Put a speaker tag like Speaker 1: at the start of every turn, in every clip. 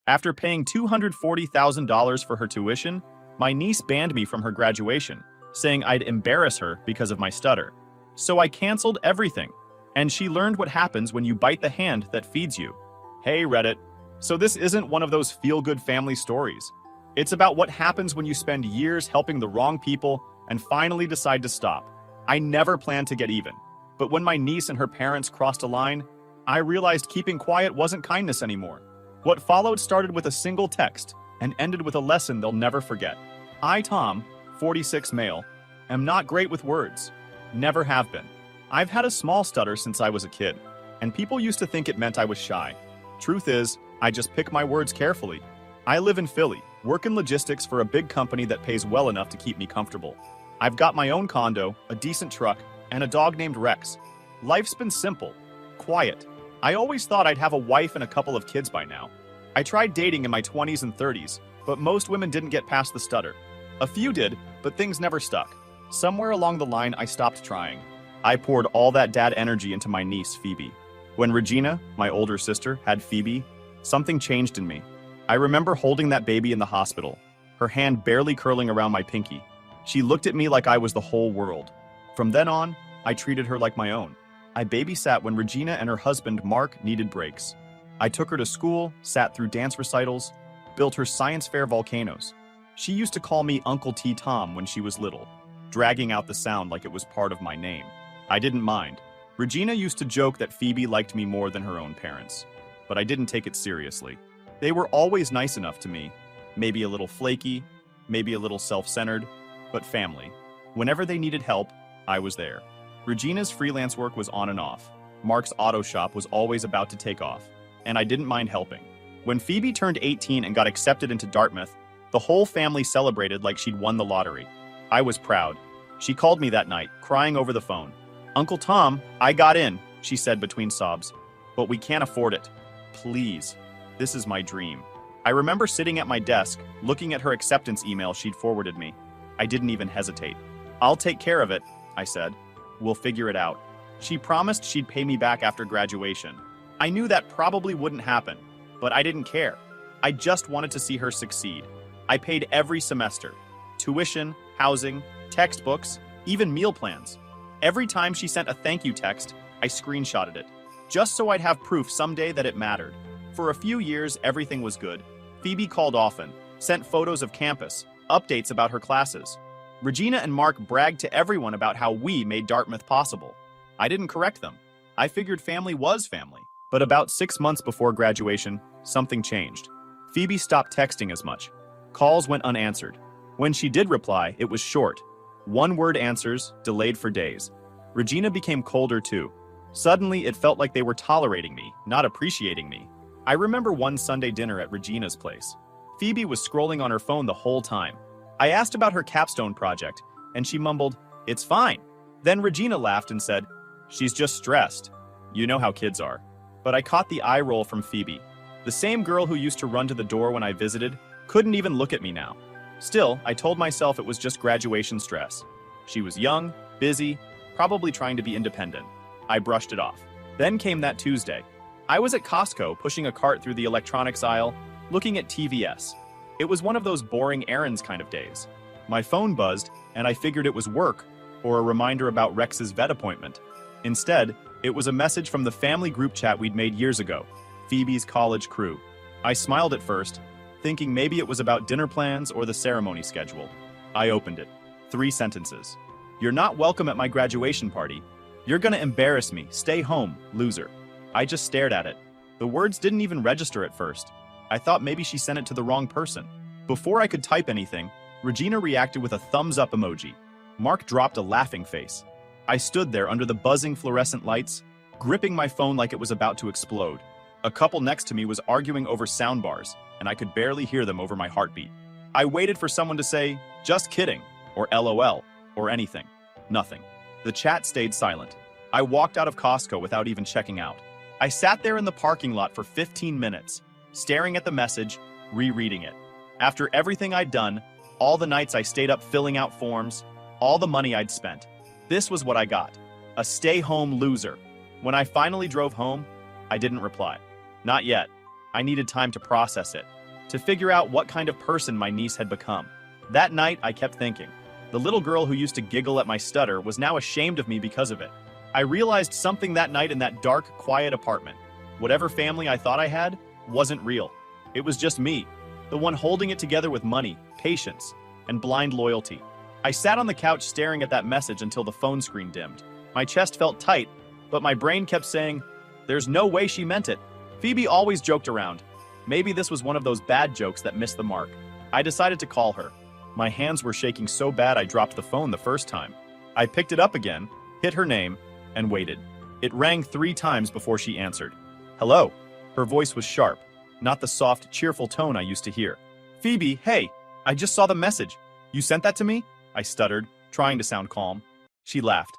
Speaker 1: After paying $240,000 for her tuition, my niece banned me from her graduation, saying I'd embarrass her because of my stutter. So I canceled everything, and she learned what happens when you bite the hand that feeds you. Hey Reddit. So this isn't one of those feel-good family stories. It's about what happens when you spend years helping the wrong people and finally decide to stop. I never planned to get even, but when my niece and her parents crossed a line, I realized keeping quiet wasn't kindness anymore. What followed started with a single text and ended with a lesson they'll never forget. I, Tom, 46 male, am not great with words. Never have been. I've had a small stutter since I was a kid, and people used to think it meant I was shy. Truth is, I just pick my words carefully. I live in Philly, work in logistics for a big company that pays well enough to keep me comfortable. I've got my own condo, a decent truck, and a dog named Rex. Life's been simple, quiet. I always thought I'd have a wife and a couple of kids by now. I tried dating in my 20s and 30s, but most women didn't get past the stutter. A few did, but things never stuck. Somewhere along the line, I stopped trying. I poured all that dad energy into my niece, Phoebe. When Regina, my older sister, had Phoebe, something changed in me. I remember holding that baby in the hospital, her hand barely curling around my pinky. She looked at me like I was the whole world. From then on, I treated her like my own. I babysat when Regina and her husband, Mark, needed breaks. I took her to school, sat through dance recitals, built her science fair volcanoes. She used to call me Uncle T. Tom when she was little, dragging out the sound like it was part of my name. I didn't mind. Regina used to joke that Phoebe liked me more than her own parents, but I didn't take it seriously. They were always nice enough to me, maybe a little flaky, maybe a little self-centered, but family. Whenever they needed help, I was there. Regina's freelance work was on and off. Mark's auto shop was always about to take off, and I didn't mind helping. When Phoebe turned 18 and got accepted into Dartmouth, the whole family celebrated like she'd won the lottery. I was proud. She called me that night, crying over the phone. "Uncle Tom, I got in," she said between sobs. "But we can't afford it. Please. This is my dream." I remember sitting at my desk, looking at her acceptance email she'd forwarded me. I didn't even hesitate. "I'll take care of it," I said. "We'll figure it out." She promised she'd pay me back after graduation. I knew that probably wouldn't happen, but I didn't care. I just wanted to see her succeed. I paid every semester. Tuition, housing, textbooks, even meal plans. Every time she sent a thank you text, I screenshotted it, just so I'd have proof someday that it mattered. For a few years, everything was good. Phoebe called often, sent photos of campus, updates about her classes. Regina and Mark bragged to everyone about how we made Dartmouth possible. I didn't correct them. I figured family was family. But about 6 months before graduation, something changed. Phoebe stopped texting as much. Calls went unanswered. When she did reply, it was short. One-word answers, delayed for days. Regina became colder too. Suddenly, it felt like they were tolerating me, not appreciating me. I remember one Sunday dinner at Regina's place. Phoebe was scrolling on her phone the whole time. I asked about her capstone project, and she mumbled, "It's fine." Then Regina laughed and said, "She's just stressed." You know how kids are. But I caught the eye roll from Phoebe. The same girl who used to run to the door when I visited couldn't even look at me now. Still, I told myself it was just graduation stress. She was young, busy, probably trying to be independent. I brushed it off. Then came that Tuesday. I was at Costco pushing a cart through the electronics aisle, looking at TVS. It was one of those boring errands kind of days. My phone buzzed, and I figured it was work, or a reminder about Rex's vet appointment. Instead, it was a message from the family group chat we'd made years ago, Phoebe's college crew. I smiled at first, thinking maybe it was about dinner plans or the ceremony schedule. I opened it. 3 sentences. "You're not welcome at my graduation party. You're gonna embarrass me. Stay home, loser." I just stared at it. The words didn't even register at first. I thought maybe she sent it to the wrong person. Before I could type anything, Regina reacted with a thumbs-up emoji. Mark dropped a laughing face. I stood there under the buzzing fluorescent lights, gripping my phone like it was about to explode. A couple next to me was arguing over soundbars, and I could barely hear them over my heartbeat. I waited for someone to say, "Just kidding," or LOL, or anything. Nothing. The chat stayed silent. I walked out of Costco without even checking out. I sat there in the parking lot for 15 minutes, staring at the message, rereading it. After everything I'd done, all the nights I stayed up filling out forms, all the money I'd spent, this was what I got. A stay-home loser. When I finally drove home, I didn't reply. Not yet. I needed time to process it. to figure out what kind of person my niece had become. That night, I kept thinking. The little girl who used to giggle at my stutter was now ashamed of me because of it. I realized something that night in that dark, quiet apartment. Whatever family I thought I had wasn't real. It was just me, the one holding it together with money, patience, and blind loyalty. I sat on the couch staring at that message until the phone screen dimmed. My chest felt tight, but my brain kept saying, "There's no way she meant it." Phoebe always joked around. Maybe this was one of those bad jokes that missed the mark. I decided to call her. My hands were shaking so bad I dropped the phone the first time. I picked it up again, hit her name, and waited. It rang 3 times before she answered. "Hello." Her voice was sharp, not the soft, cheerful tone I used to hear. "Phoebe, hey, I just saw the message. You sent that to me?" I stuttered, trying to sound calm. She laughed.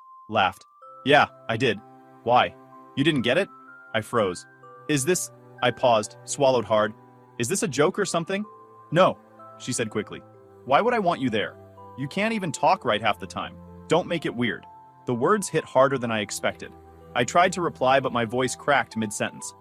Speaker 1: "Yeah, I did. Why? You didn't get it?" I froze. "Is this—" I paused, swallowed hard. "Is this a joke or something?" "No," she said quickly. "Why would I want you there? You can't even talk right half the time. Don't make it weird." The words hit harder than I expected. I tried to reply, but my voice cracked mid-sentence.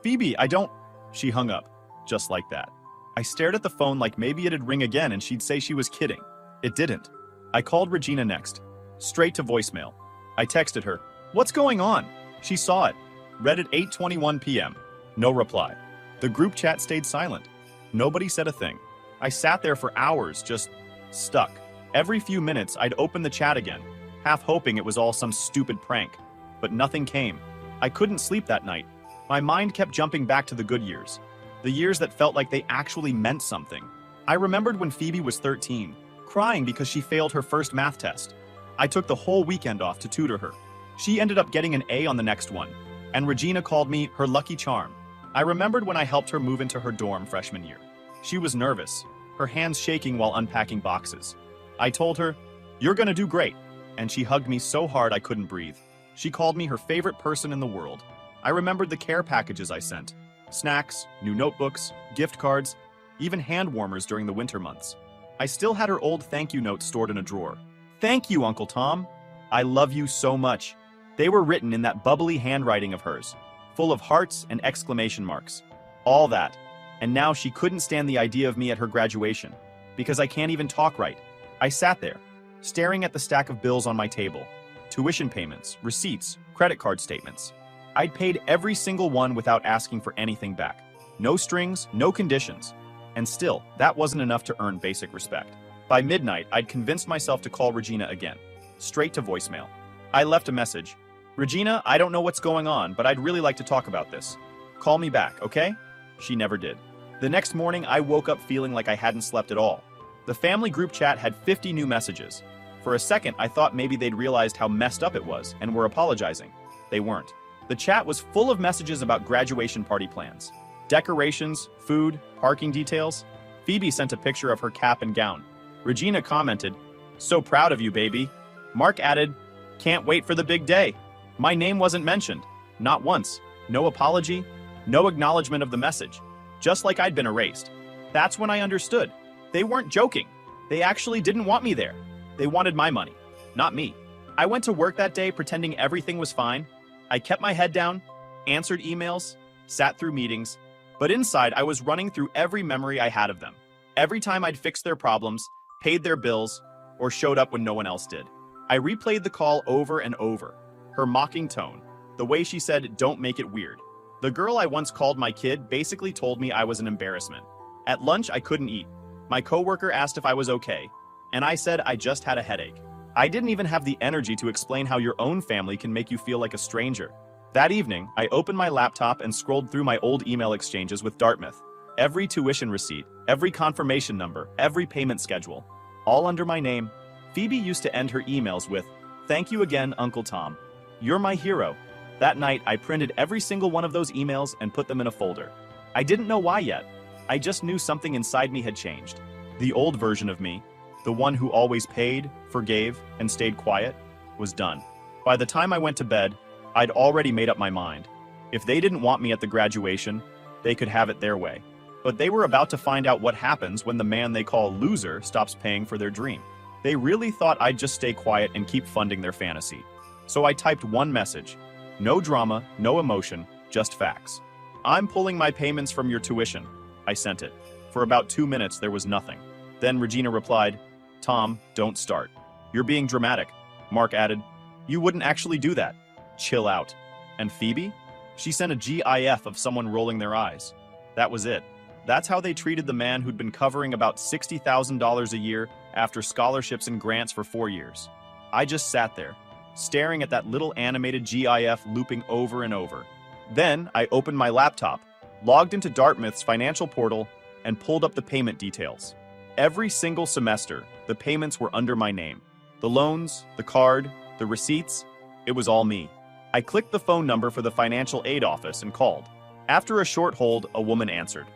Speaker 1: "Phoebe, I don't—" She hung up, just like that. I stared at the phone like maybe it'd ring again and she'd say she was kidding. It didn't. I called Regina next. Straight to voicemail. I texted her, "What's going on?" She saw it. Read at 8:21 p.m. No reply. The group chat stayed silent. Nobody said a thing. I sat there for hours, just stuck. Every few minutes, I'd open the chat again, half hoping it was all some stupid prank. But nothing came. I couldn't sleep that night. My mind kept jumping back to the good years. The years that felt like they actually meant something. I remembered when Phoebe was 13, crying because she failed her first math test. I took the whole weekend off to tutor her. She ended up getting an A on the next one, and Regina called me her lucky charm. I remembered when I helped her move into her dorm freshman year. She was nervous, her hands shaking while unpacking boxes. I told her, "You're gonna do great," and she hugged me so hard I couldn't breathe. She called me her favorite person in the world. I remembered the care packages I sent. Snacks, new notebooks, gift cards, even hand warmers during the winter months. I still had her old thank you notes stored in a drawer. "Thank you, Uncle Tom. I love you so much." They were written in that bubbly handwriting of hers, full of hearts and exclamation marks. All that. And now she couldn't stand the idea of me at her graduation, because I can't even talk right. I sat there, staring at the stack of bills on my table. Tuition payments, receipts, credit card statements. I'd paid every single one without asking for anything back. No strings, no conditions. And still, that wasn't enough to earn basic respect. By midnight, I'd convinced myself to call Regina again. Straight to voicemail. I left a message. "Regina, I don't know what's going on, but I'd really like to talk about this. Call me back, okay?" She never did. The next morning, I woke up feeling like I hadn't slept at all. The family group chat had 50 new messages. For a second, I thought maybe they'd realized how messed up it was and were apologizing. They weren't. The chat was full of messages about graduation party plans. Decorations, food, parking details. Phoebe sent a picture of her cap and gown. Regina commented, "So proud of you, baby." Mark added, "Can't wait for the big day." My name wasn't mentioned. Not once. No apology. No acknowledgement of the message. Just like I'd been erased. That's when I understood. They weren't joking. They actually didn't want me there. They wanted my money, not me. I went to work that day pretending everything was fine. I kept my head down, answered emails, sat through meetings, but inside I was running through every memory I had of them. Every time I'd fixed their problems, paid their bills, or showed up when no one else did. I replayed the call over and over. Her mocking tone, the way she said, "Don't make it weird." The girl I once called my kid basically told me I was an embarrassment. At lunch, I couldn't eat. My coworker asked if I was okay, and I said I just had a headache. I didn't even have the energy to explain how your own family can make you feel like a stranger. That evening, I opened my laptop and scrolled through my old email exchanges with Dartmouth. Every tuition receipt, every confirmation number, every payment schedule, all under my name. Phoebe used to end her emails with, "Thank you again, Uncle Tom. You're my hero." That night, I printed every single one of those emails and put them in a folder. I didn't know why yet. I just knew something inside me had changed. The old version of me, the one who always paid, forgave, and stayed quiet, was done. By the time I went to bed, I'd already made up my mind. If they didn't want me at the graduation, they could have it their way. But they were about to find out what happens when the man they call loser stops paying for their dream. They really thought I'd just stay quiet and keep funding their fantasy. So I typed one message. No drama, no emotion, just facts. "I'm pulling my payments from your tuition. I sent it. For about 2 minutes, there was nothing. Then Regina replied, "Tom, don't start. You're being dramatic." Mark added, "You wouldn't actually do that. Chill out." And Phoebe? She sent a GIF of someone rolling their eyes. That was it. That's how they treated the man who'd been covering about $60,000 a year after scholarships and grants for 4 years. I just sat there, staring at that little animated GIF looping over and over. Then I opened my laptop, logged into Dartmouth's financial portal, and pulled up the payment details. Every single semester, the payments were under my name. The loans, the card, the receipts, it was all me. I clicked the phone number for the financial aid office and called. After a short hold, a woman answered.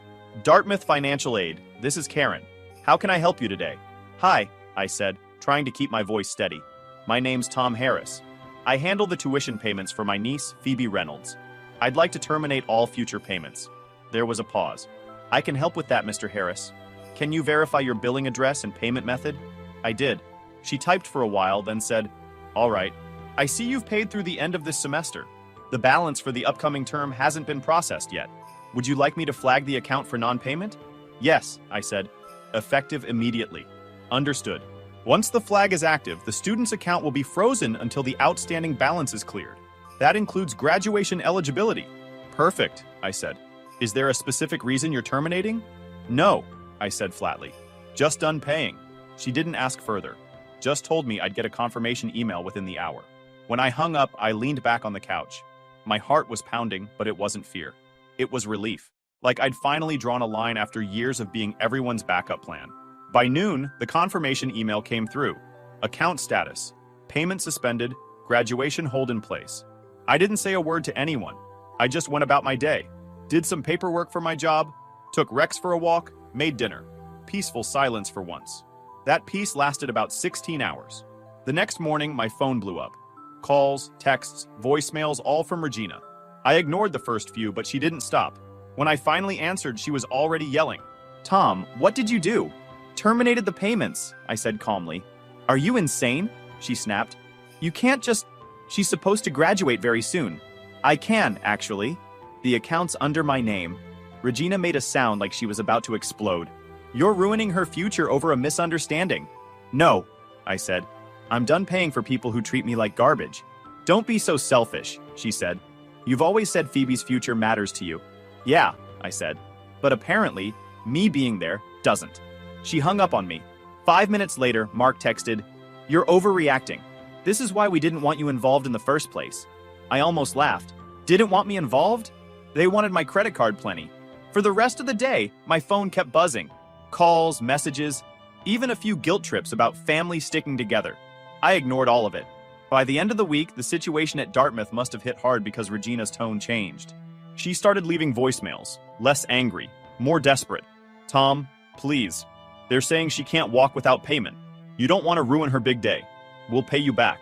Speaker 1: "Dartmouth Financial Aid, this is Karen. How can I help you today?" "Hi," I said, trying to keep my voice steady. "My name's Tom Harris. I handle the tuition payments for my niece, Phoebe Reynolds. I'd like to terminate all future payments." There was a pause. "I can help with that, Mr. Harris. Can you verify your billing address and payment method?" I did. She typed for a while, then said, "All right. I see you've paid through the end of this semester. The balance for the upcoming term hasn't been processed yet. Would you like me to flag the account for non-payment?" "Yes," I said. "Effective immediately." "Understood. Once the flag is active, the student's account will be frozen until the outstanding balance is cleared. That includes graduation eligibility." "Perfect," I said. "Is there a specific reason you're terminating?" "No," I said flatly. "Just done paying." She didn't ask further. Just told me I'd get a confirmation email within the hour. When I hung up, I leaned back on the couch. My heart was pounding, but it wasn't fear. It was relief. Like I'd finally drawn a line after years of being everyone's backup plan. By noon, the confirmation email came through. Account status. Payment suspended. Graduation hold in place. I didn't say a word to anyone. I just went about my day. Did some paperwork for my job. Took Rex for a walk. Made dinner. Peaceful silence for once. That peace lasted about 16 hours. The next morning, my phone blew up. Calls, texts, voicemails, all from Regina. I ignored the first few, but she didn't stop. When I finally answered, she was already yelling. "Tom, what did you do?" "Terminated the payments," I said calmly. "Are you insane?" she snapped. "You can't just... She's supposed to graduate very soon." "I can, actually. The account's under my name." Regina made a sound like she was about to explode. "You're ruining her future over a misunderstanding." "No," I said. "I'm done paying for people who treat me like garbage." "Don't be so selfish," she said. "You've always said Phoebe's future matters to you." "Yeah," I said. "But apparently, me being there doesn't." She hung up on me. 5 minutes later, Mark texted, "You're overreacting. This is why we didn't want you involved in the first place." I almost laughed. Didn't want me involved? They wanted my credit card plenty. For the rest of the day, my phone kept buzzing. Calls, messages, even a few guilt trips about family sticking together. I ignored all of it. By the end of the week, the situation at Dartmouth must have hit hard because Regina's tone changed. She started leaving voicemails, less angry, more desperate. "Tom, please. They're saying she can't walk without payment. You don't want to ruin her big day. We'll pay you back.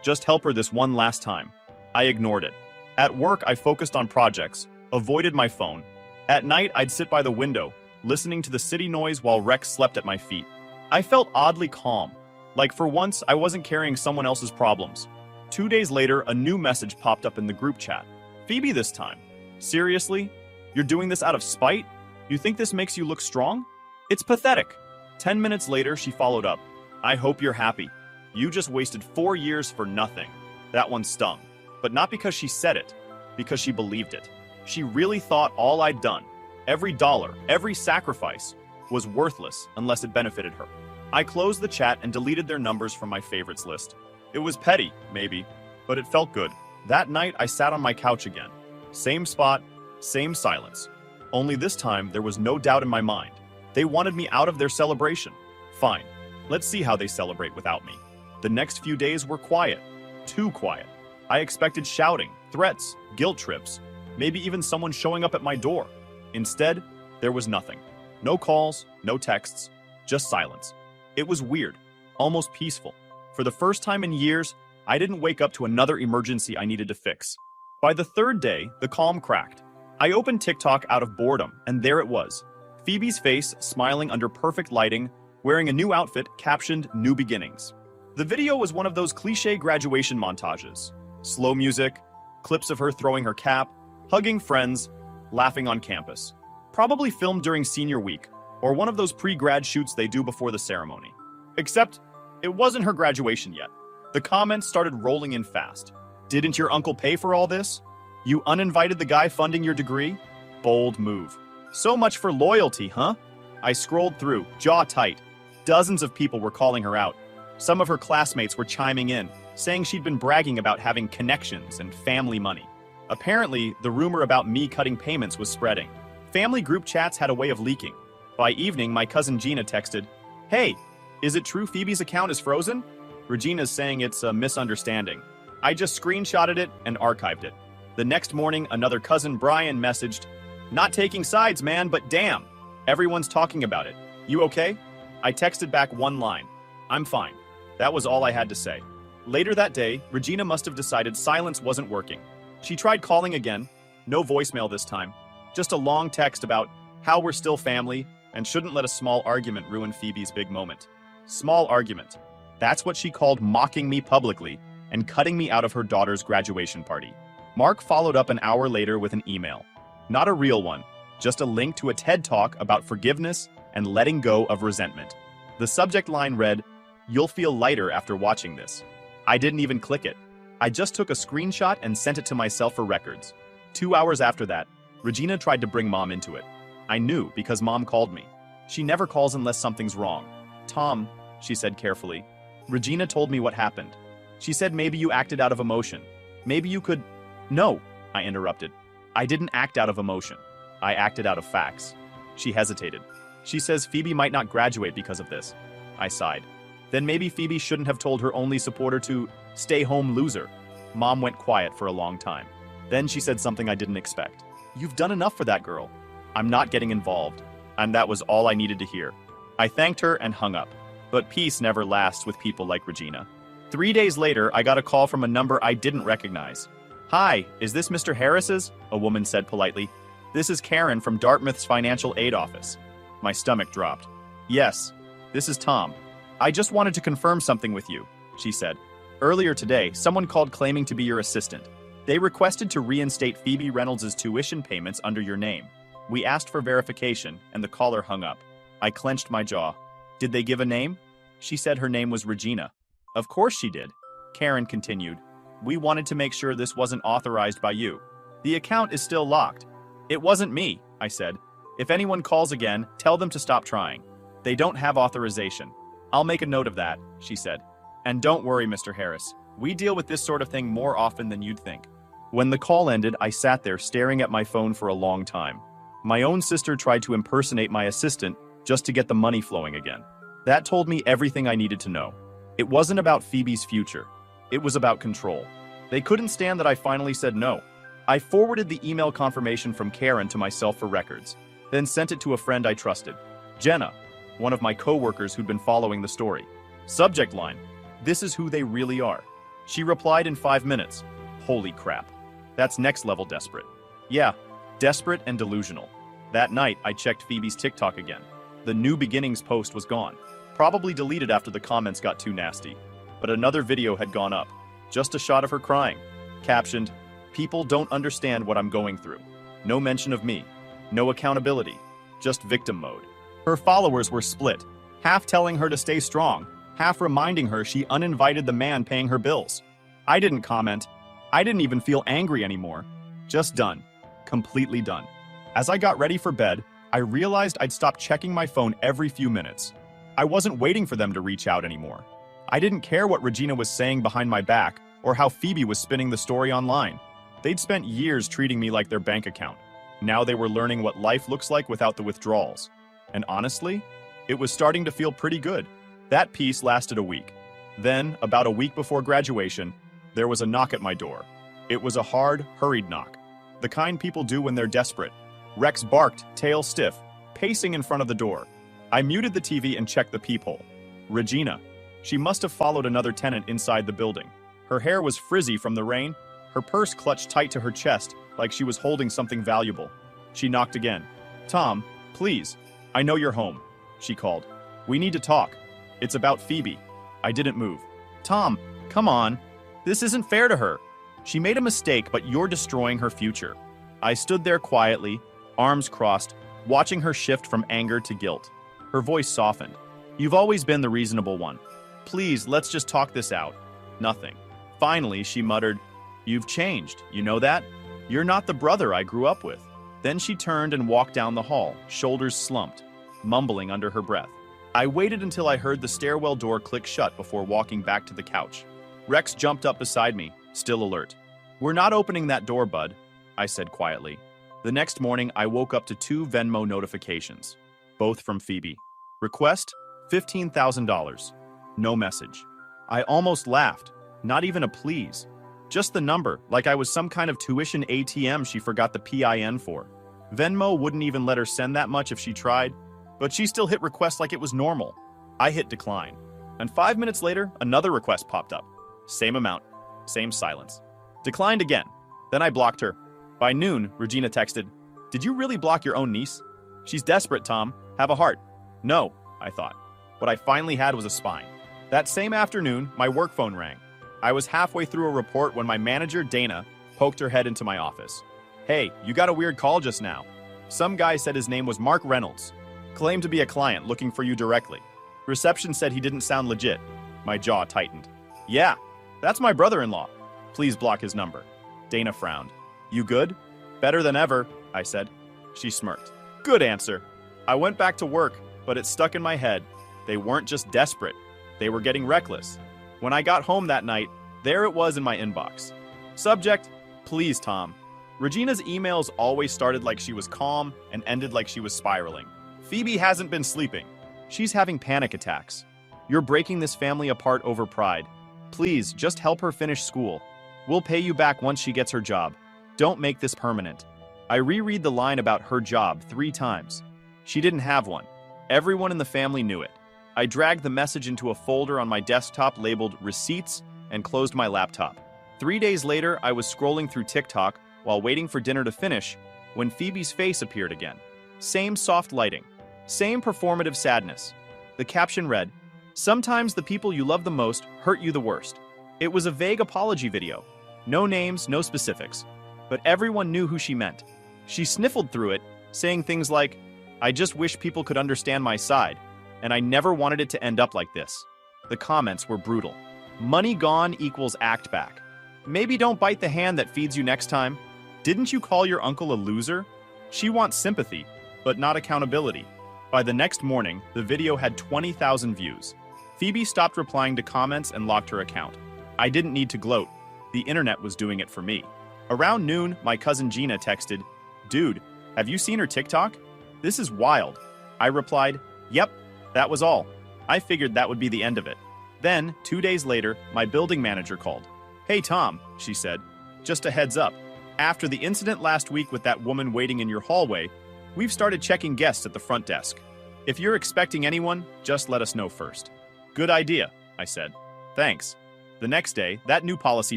Speaker 1: Just help her this one last time." I ignored it. At work, I focused on projects, avoided my phone. At night, I'd sit by the window, listening to the city noise while Rex slept at my feet. I felt oddly calm. Like for once, I wasn't carrying someone else's problems. 2 days later, a new message popped up in the group chat. "Phoebe this time. Seriously? You're doing this out of spite? You think this makes you look strong? It's pathetic." 10 minutes later, she followed up. "I hope you're happy. You just wasted 4 years for nothing." That one stung. But not because she said it, because she believed it. She really thought all I'd done, every dollar, every sacrifice, was worthless unless it benefited her. I closed the chat and deleted their numbers from my favorites list. It was petty, maybe, but it felt good. That night, I sat on my couch again. Same spot, same silence. Only this time, there was no doubt in my mind. They wanted me out of their celebration. Fine, let's see how they celebrate without me. The next few days were quiet. Too quiet. I expected shouting, threats, guilt trips, maybe even someone showing up at my door. Instead, there was nothing. No calls, no texts, just silence. It was weird, almost peaceful. For the first time in years, I didn't wake up to another emergency I needed to fix. By the third day, the calm cracked. I opened TikTok out of boredom, and there it was. Phoebe's face, smiling under perfect lighting, wearing a new outfit captioned "New Beginnings." The video was one of those cliché graduation montages. Slow music, clips of her throwing her cap, hugging friends, laughing on campus. Probably filmed during senior week, or one of those pre-grad shoots they do before the ceremony. Except, it wasn't her graduation yet. The comments started rolling in fast. Didn't your uncle pay for all this? You uninvited the guy funding your degree? Bold move. So much for loyalty, huh? I scrolled through, jaw tight. Dozens of people were calling her out. Some of her classmates were chiming in, saying she'd been bragging about having connections and family money. Apparently, the rumor about me cutting payments was spreading. Family group chats had a way of leaking. By evening, my cousin Gina texted, "Hey, is it true Phoebe's account is frozen?" Regina's saying it's a misunderstanding. I just screenshotted it and archived it. The next morning, another cousin Brian messaged, "Not taking sides, man, but damn. Everyone's talking about it. You okay?" I texted back one line, "I'm fine." That was all I had to say. Later that day, Regina must have decided silence wasn't working. She tried calling again, no voicemail this time, just a long text about how we're still family and shouldn't let a small argument ruin Phoebe's big moment. Small argument. That's what she called mocking me publicly and cutting me out of her daughter's graduation party. Mark followed up an hour later with an email. Not a real one, just a link to a TED Talk about forgiveness and letting go of resentment. The subject line read, "You'll feel lighter after watching this." I didn't even click it. I just took a screenshot and sent it to myself for records. 2 hours after that, Regina tried to bring Mom into it. I knew because Mom called me. She never calls unless something's wrong. "Tom," she said carefully, "Regina told me what happened. She said maybe you acted out of emotion. Maybe you could—" "No," I interrupted. "I didn't act out of emotion. I acted out of facts." She hesitated. "She says Phoebe might not graduate because of this." I sighed. "Then maybe Phoebe shouldn't have told her only supporter to stay home, loser." Mom went quiet for a long time. Then she said something I didn't expect. "You've done enough for that girl. I'm not getting involved." And that was all I needed to hear. I thanked her and hung up. But peace never lasts with people like Regina. 3 days later, I got a call from a number I didn't recognize. "Hi, is this Mr. Harris's?" a woman said politely. "This is Karen from Dartmouth's financial aid office." My stomach dropped. "Yes, this is Tom. I just wanted to confirm something with you," she said. "Earlier today, someone called claiming to be your assistant. They requested to reinstate Phoebe Reynolds' tuition payments under your name. We asked for verification, and the caller hung up. I clenched my jaw. Did they give a name? She said her name was Regina. Of course she did. Karen continued. We wanted to make sure this wasn't authorized by you. The account is still locked. It wasn't me, I said. If anyone calls again, tell them to stop trying. They don't have authorization. I'll make a note of that, she said. And don't worry, Mr. Harris. We deal with this sort of thing more often than you'd think. When the call ended, I sat there staring at my phone for a long time. My own sister tried to impersonate my assistant just to get the money flowing again. That told me everything I needed to know. It wasn't about Phoebe's future. It was about control. They couldn't stand that I finally said no. I forwarded the email confirmation from Karen to myself for records, then sent it to a friend I trusted, Jenna, one of my co-workers who'd been following the story. Subject line, this is who they really are. She replied in 5 minutes. Holy crap. That's next level desperate. Yeah, desperate and delusional. That night, I checked Phoebe's TikTok again. The New Beginnings post was gone, probably deleted after the comments got too nasty. But another video had gone up, just a shot of her crying, captioned, people don't understand what I'm going through. No mention of me, no accountability, just victim mode. Her followers were split, half telling her to stay strong, half reminding her she uninvited the man paying her bills. I didn't comment. I didn't even feel angry anymore. Just done. Completely done. As I got ready for bed, I realized I'd stopped checking my phone every few minutes. I wasn't waiting for them to reach out anymore. I didn't care what Regina was saying behind my back or how Phoebe was spinning the story online. They'd spent years treating me like their bank account. Now they were learning what life looks like without the withdrawals. And honestly, it was starting to feel pretty good. That peace lasted a week. Then, about a week before graduation, there was a knock at my door. It was a hard, hurried knock. The kind people do when they're desperate. Rex barked, tail stiff, pacing in front of the door. I muted the TV and checked the peephole. Regina. She must have followed another tenant inside the building. Her hair was frizzy from the rain, her purse clutched tight to her chest like she was holding something valuable. She knocked again. Tom, please. I know you're home, she called. We need to talk. It's about Phoebe. I didn't move. Tom, come on. This isn't fair to her. She made a mistake, but you're destroying her future. I stood there quietly, arms crossed, watching her shift from anger to guilt. Her voice softened. You've always been the reasonable one. Please, let's just talk this out. Nothing. Finally, she muttered, You've changed, you know that? You're not the brother I grew up with. Then she turned and walked down the hall, shoulders slumped, mumbling under her breath. I waited until I heard the stairwell door click shut before walking back to the couch. Rex jumped up beside me, still alert. We're not opening that door, bud, I said quietly. The next morning, I woke up to 2 Venmo notifications, both from Phoebe. Request, $15,000. No message. I almost laughed. Not even a please. Just the number, like I was some kind of tuition ATM she forgot the PIN for. Venmo wouldn't even let her send that much if she tried, but she still hit request like it was normal. I hit decline. And 5 minutes later, another request popped up. Same amount, same silence. Declined again. Then I blocked her. By noon, Regina texted, Did you really block your own niece? She's desperate, Tom. Have a heart. No, I thought. What I finally had was a spine. That same afternoon, my work phone rang. I was halfway through a report when my manager, Dana, poked her head into my office. Hey, you got a weird call just now. Some guy said his name was Mark Reynolds. Claimed to be a client looking for you directly. Reception said he didn't sound legit. My jaw tightened. Yeah, that's my brother-in-law. Please block his number. Dana frowned. You good? Better than ever, I said. She smirked. Good answer. I went back to work, but it stuck in my head. They weren't just desperate. They were getting reckless. When I got home that night, there it was in my inbox. Subject, please, Tom. Regina's emails always started like she was calm and ended like she was spiraling. Phoebe hasn't been sleeping. She's having panic attacks. You're breaking this family apart over pride. Please, just help her finish school. We'll pay you back once she gets her job. Don't make this permanent. I reread the line about her job 3 times. She didn't have one. Everyone in the family knew it. I dragged the message into a folder on my desktop labeled Receipts and closed my laptop. 3 days later, I was scrolling through TikTok while waiting for dinner to finish when Phoebe's face appeared again. Same soft lighting. Same performative sadness. The caption read, Sometimes the people you love the most hurt you the worst. It was a vague apology video. No names, no specifics. But everyone knew who she meant. She sniffled through it, saying things like, I just wish people could understand my side, and I never wanted it to end up like this. The comments were brutal. Money gone equals act back. Maybe don't bite the hand that feeds you next time. Didn't you call your uncle a loser? She wants sympathy, but not accountability. By the next morning, the video had 20,000 views. Phoebe stopped replying to comments and locked her account. I didn't need to gloat. The internet was doing it for me. Around noon, my cousin Gina texted, Dude, have you seen her TikTok? This is wild. I replied, Yep, that was all. I figured that would be the end of it. Then, 2 days later, my building manager called. Hey Tom, she said, just a heads up. After the incident last week with that woman waiting in your hallway, we've started checking guests at the front desk. If you're expecting anyone, just let us know first. Good idea, I said. Thanks. The next day, that new policy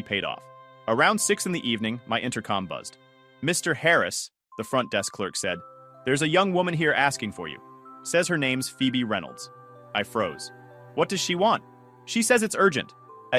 Speaker 1: paid off. Around 6 in the evening, my intercom buzzed. Mr. Harris, the front desk clerk said, there's a young woman here asking for you. Says her name's Phoebe Reynolds. I froze. What does she want? She says it's urgent.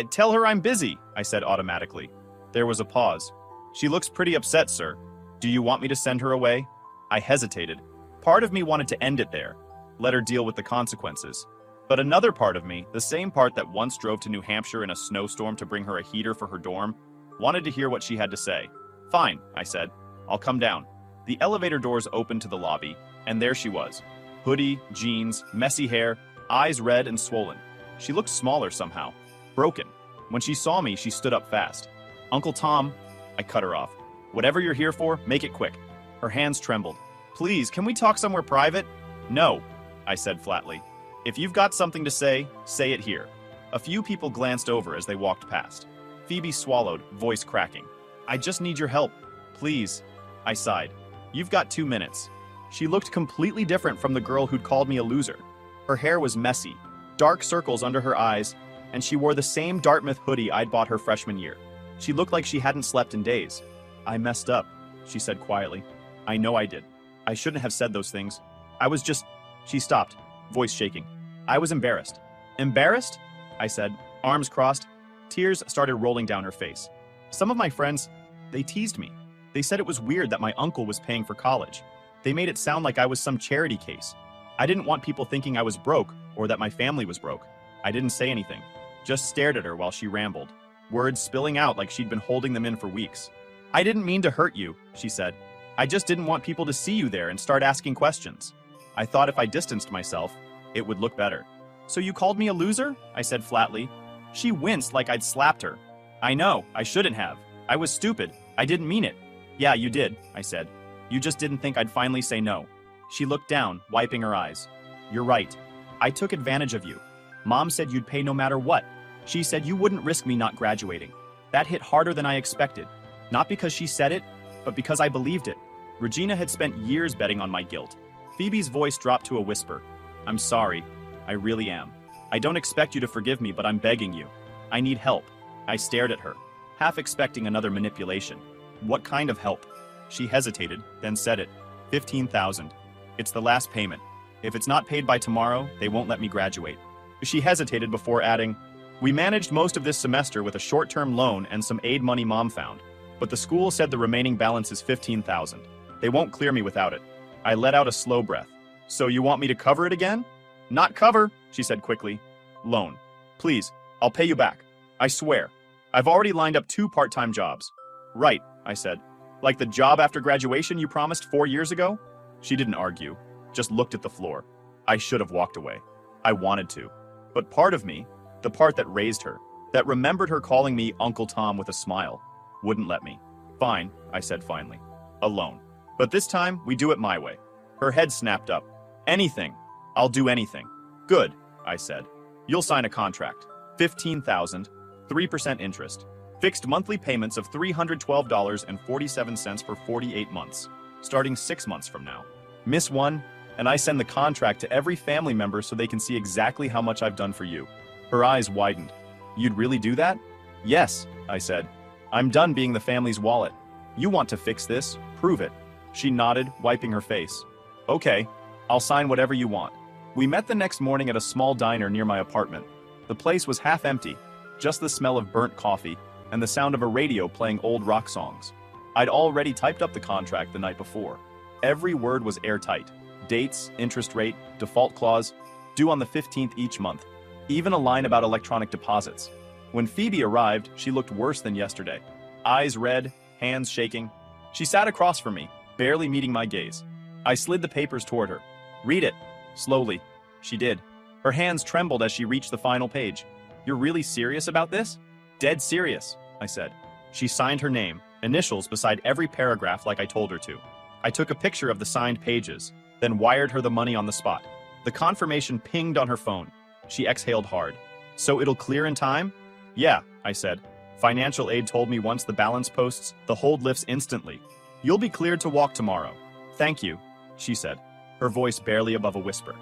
Speaker 1: Tell her I'm busy, I said automatically. There was a pause. She looks pretty upset, sir. Do you want me to send her away? I hesitated. Part of me wanted to end it there, let her deal with the consequences. But another part of me, the same part that once drove to New Hampshire in a snowstorm to bring her a heater for her dorm, wanted to hear what she had to say. Fine, I said. I'll come down. The elevator doors opened to the lobby, and there she was. Hoodie, jeans, messy hair, eyes red and swollen. She looked smaller somehow. Broken. When she saw me, she stood up fast. Uncle Tom, I cut her off. Whatever you're here for, make it quick. Her hands trembled. Please, can we talk somewhere private? No, I said flatly. If you've got something to say it here. A few people glanced over as they walked past. Phoebe swallowed, voice cracking. I just need your help. Please. I sighed. You've got 2 minutes. She looked completely different from the girl who'd called me a loser. Her hair was messy, dark circles under her eyes, and she wore the same Dartmouth hoodie I'd bought her freshman year. She looked like she hadn't slept in days. I messed up, she said quietly. I know I did. I shouldn't have said those things. I was just... She stopped, voice shaking. I was embarrassed. Embarrassed? I said, arms crossed. Tears started rolling down her face. Some of my friends, they teased me. They said it was weird that my uncle was paying for college. They made it sound like I was some charity case. I didn't want people thinking I was broke or that my family was broke. I didn't say anything, just stared at her while she rambled, words spilling out like she'd been holding them in for weeks. I didn't mean to hurt you, she said. I just didn't want people to see you there and start asking questions. I thought if I distanced myself, it would look better. So you called me a loser? I said flatly. She winced like I'd slapped her. I know, I shouldn't have. I was stupid. I didn't mean it. Yeah, you did, I said. You just didn't think I'd finally say no. She looked down, wiping her eyes. You're right. I took advantage of you. Mom said you'd pay no matter what. She said you wouldn't risk me not graduating. That hit harder than I expected. Not because she said it, but because I believed it. Regina had spent years betting on my guilt. Phoebe's voice dropped to a whisper. I'm sorry. I really am. I don't expect you to forgive me, but I'm begging you. I need help. I stared at her, half expecting another manipulation. What kind of help? She hesitated, then said it. $15,000. It's the last payment. If it's not paid by tomorrow, they won't let me graduate. She hesitated before adding, we managed most of this semester with a short-term loan and some aid money Mom found, but the school said the remaining balance is $15,000. They won't clear me without it. I let out a slow breath. So you want me to cover it again? Not cover, she said quickly. Loan. Please, I'll pay you back. I swear. I've already lined up 2 part-time jobs. Right, I said. Like the job after graduation you promised 4 years ago? She didn't argue, just looked at the floor. I should have walked away. I wanted to. But part of me, the part that raised her, that remembered her calling me Uncle Tom with a smile, wouldn't let me. Fine, I said finally. Alone. But this time, we do it my way. Her head snapped up. Anything. I'll do anything. Good, I said. You'll sign a contract. $15,000, 3% interest. Fixed monthly payments of $312.47 for 48 months, starting 6 months from now. Miss one, and I send the contract to every family member so they can see exactly how much I've done for you. Her eyes widened. You'd really do that? Yes, I said. I'm done being the family's wallet. You want to fix this? Prove it. She nodded, wiping her face. Okay, I'll sign whatever you want. We met the next morning at a small diner near my apartment. The place was half empty, just the smell of burnt coffee and the sound of a radio playing old rock songs. I'd already typed up the contract the night before. Every word was airtight. Dates, interest rate, default clause, due on the 15th each month. Even a line about electronic deposits. When Phoebe arrived, she looked worse than yesterday. Eyes red, hands shaking. She sat across from me, barely meeting my gaze. I slid the papers toward her. Read it. Slowly. She did. Her hands trembled as she reached the final page. You're really serious about this? Dead serious, I said. She signed her name, initials beside every paragraph like I told her to. I took a picture of the signed pages, then wired her the money on the spot. The confirmation pinged on her phone. She exhaled hard. So it'll clear in time? Yeah, I said. Financial aid told me once the balance posts, the hold lifts instantly. You'll be cleared to walk tomorrow. Thank you, she said, her voice barely above a whisper.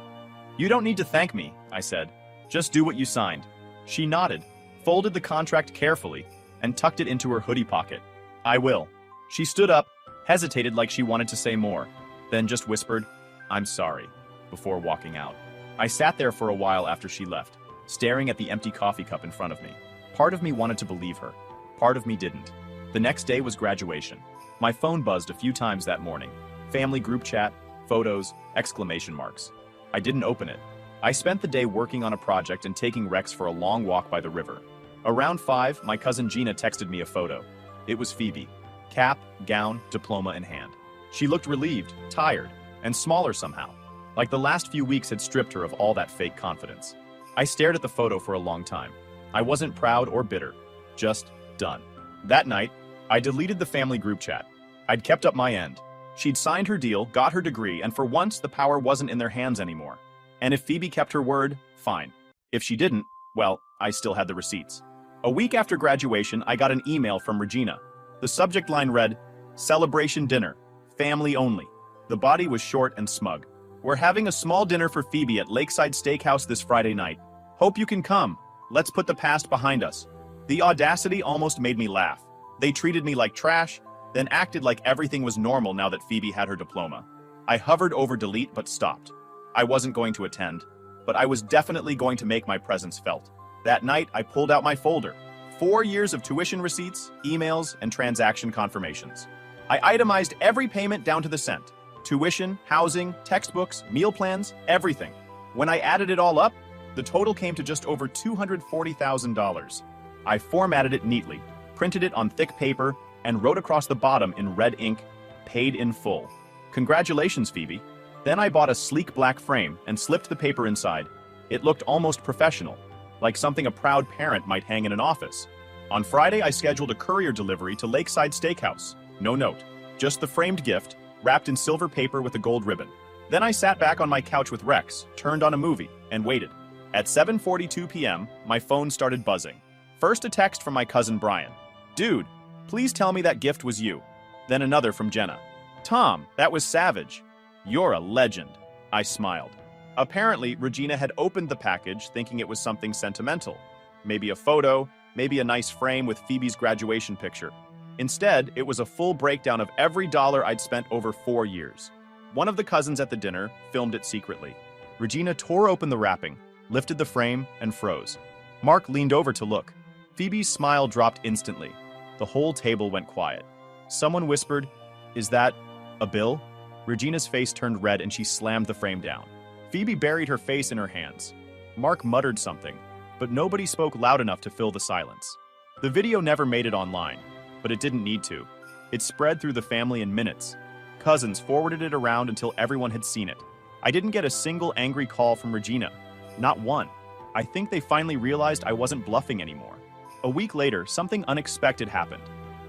Speaker 1: You don't need to thank me, I said. Just do what you signed. She nodded, folded the contract carefully, and tucked it into her hoodie pocket. I will. She stood up, hesitated like she wanted to say more, then just whispered, I'm sorry, before walking out. I sat there for a while after she left, staring at the empty coffee cup in front of me. Part of me wanted to believe her. Part of me didn't. The next day was graduation. My phone buzzed a few times that morning. Family group chat, photos, exclamation marks. I didn't open it. I spent the day working on a project and taking Rex for a long walk by the river. Around 5, my cousin Gina texted me a photo. It was Phoebe. Cap, gown, diploma in hand. She looked relieved, tired, and smaller somehow, like the last few weeks had stripped her of all that fake confidence. I stared at the photo for a long time. I wasn't proud or bitter, just done. That night, I deleted the family group chat. I'd kept up my end. She'd signed her deal, got her degree, and for once the power wasn't in their hands anymore. And if Phoebe kept her word, fine. If she didn't, well, I still had the receipts. A week after graduation, I got an email from Regina. The subject line read, Celebration dinner, family only. The body was short and smug. We're having a small dinner for Phoebe at Lakeside Steakhouse this Friday night. Hope you can come. Let's put the past behind us. The audacity almost made me laugh. They treated me like trash, then acted like everything was normal now that Phoebe had her diploma. I hovered over delete but stopped. I wasn't going to attend, but I was definitely going to make my presence felt. That night, I pulled out my folder. 4 years of tuition receipts, emails, and transaction confirmations. I itemized every payment down to the cent. Tuition, housing, textbooks, meal plans, everything. When I added it all up, the total came to just over $240,000. I formatted it neatly, printed it on thick paper, and wrote across the bottom in red ink, "Paid in full." Congratulations, Phoebe. Then I bought a sleek black frame and slipped the paper inside. It looked almost professional, like something a proud parent might hang in an office. On Friday, I scheduled a courier delivery to Lakeside Steakhouse. No note, just the framed gift, wrapped in silver paper with a gold ribbon. Then I sat back on my couch with Rex, turned on a movie, and waited. At 7:42 p.m., my phone started buzzing. First a text from my cousin Brian. "Dude, please tell me that gift was you." Then another from Jenna. "Tom, that was savage. You're a legend." I smiled. Apparently, Regina had opened the package thinking it was something sentimental. Maybe a photo, maybe a nice frame with Phoebe's graduation picture. Instead, it was a full breakdown of every dollar I'd spent over 4 years. One of the cousins at the dinner filmed it secretly. Regina tore open the wrapping, lifted the frame, and froze. Mark leaned over to look. Phoebe's smile dropped instantly. The whole table went quiet. Someone whispered, "Is that a bill?" Regina's face turned red and she slammed the frame down. Phoebe buried her face in her hands. Mark muttered something, but nobody spoke loud enough to fill the silence. The video never made it online, but it didn't need to. It spread through the family in minutes. Cousins forwarded it around until everyone had seen it. I didn't get a single angry call from Regina. Not one. I think they finally realized I wasn't bluffing anymore. A week later, something unexpected happened.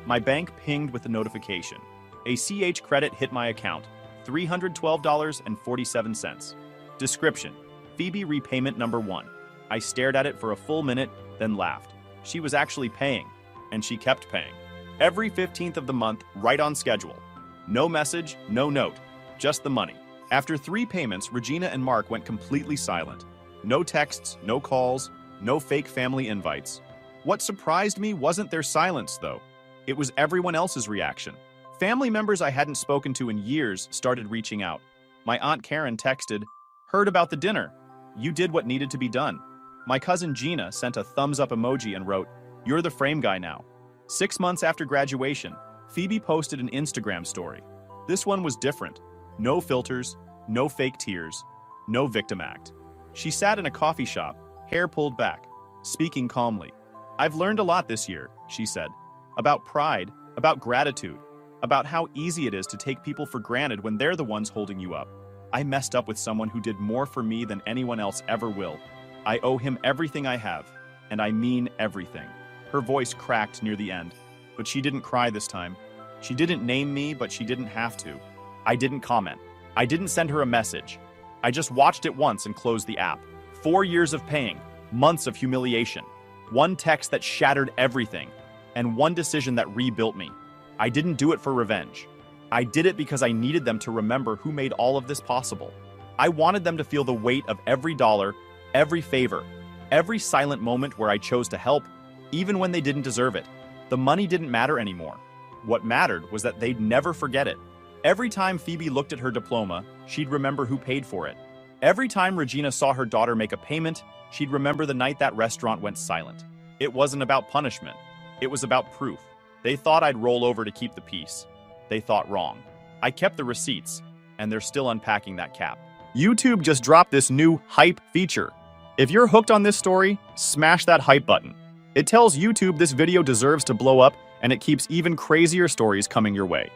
Speaker 1: My bank pinged with a notification. A CH credit hit my account, $312.47. Description: Phoebe repayment number 1. I stared at it for a full minute, then laughed. She was actually paying, and she kept paying. Every 15th of the month, right on schedule. No message, no note, just the money. After 3 payments, Regina and Mark went completely silent. No texts, no calls, no fake family invites. What surprised me wasn't their silence, though. It was everyone else's reaction. Family members I hadn't spoken to in years started reaching out. My Aunt Karen texted, "Heard about the dinner. You did what needed to be done." My cousin Gina sent a thumbs-up emoji and wrote, "You're the frame guy now." 6 months after graduation, Phoebe posted an Instagram story. This one was different. No filters, no fake tears, no victim act. She sat in a coffee shop, hair pulled back, speaking calmly. "I've learned a lot this year," she said, "about pride, about gratitude, about how easy it is to take people for granted when they're the ones holding you up. I messed up with someone who did more for me than anyone else ever will. I owe him everything I have, and I mean everything." Her voice cracked near the end, but she didn't cry this time. She didn't name me, but she didn't have to. I didn't comment. I didn't send her a message. I just watched it once and closed the app. 4 years of paying, months of humiliation, one text that shattered everything, and one decision that rebuilt me. I didn't do it for revenge. I did it because I needed them to remember who made all of this possible. I wanted them to feel the weight of every dollar, every favor, every silent moment where I chose to help, even when they didn't deserve it. The money didn't matter anymore. What mattered was that they'd never forget it. Every time Phoebe looked at her diploma, she'd remember who paid for it. Every time Regina saw her daughter make a payment, she'd remember the night that restaurant went silent. It wasn't about punishment. It was about proof. They thought I'd roll over to keep the peace. They thought wrong. I kept the receipts, and they're still unpacking that cap. YouTube just dropped this new hype feature. If you're hooked on this story, smash that hype button. It tells YouTube this video deserves to blow up, and it keeps even crazier stories coming your way.